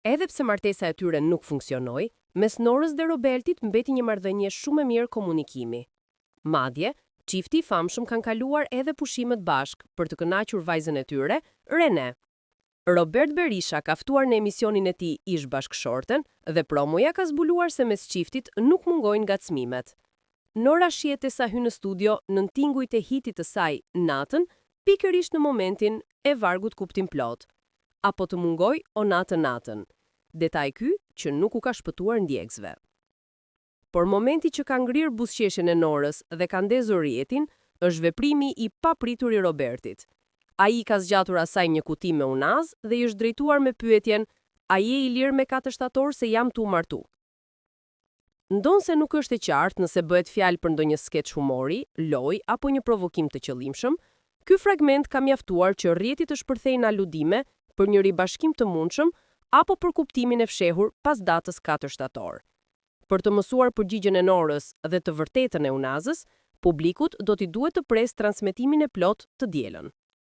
Edhe pse martesa e tyre nuk funksionoi, mes Norës dhe Robertit mbeti një marrëdhënie shumë e mirë komunikimi. Madje, çifti i famshëm kanë kaluar edhe pushimet bashk për të kënaqur vajzën e tyre, Rene. Robert Berisha ka ftuar në emisionin e tij Ish Bashkëshorten dhe promoja ka zbuluar se mes çiftit nuk mungojnë ngacmimet. Nora shihete sa hyn në studio nën tingujt e hitit të saj, Natën, pikërisht në momentin e vargut kuptim plot. Apo të mungoj o natën. Detaj ky që nuk u ka shpëtuar ndjekësve. Por momenti që ka ngrirë buzëqeshjen e Norës dhe ka ndezur rjetin, është veprimi i papritur i Robertit. Ai ka zgjatur asaj një kuti me unaz dhe i është drejtuar me pyetjen: "A je i lirë me 4 shtator se jam tu martu?" Ndonse nuk është e qartë nëse bëhet fjalë për ndonjë skeç humori, lojë apo një provokim të qëllimshëm, ky fragment ka mjaftuar që rrjeti të shpërthejnë aludime për një ribashkim të mundshëm apo për kuptimin e fshehur pas datës 4 shtator. Për të mësuar përgjigjen e Norës dhe të vërtetën e unazës, publikut do t'i duhet të presë transmetimin e plot të dielën.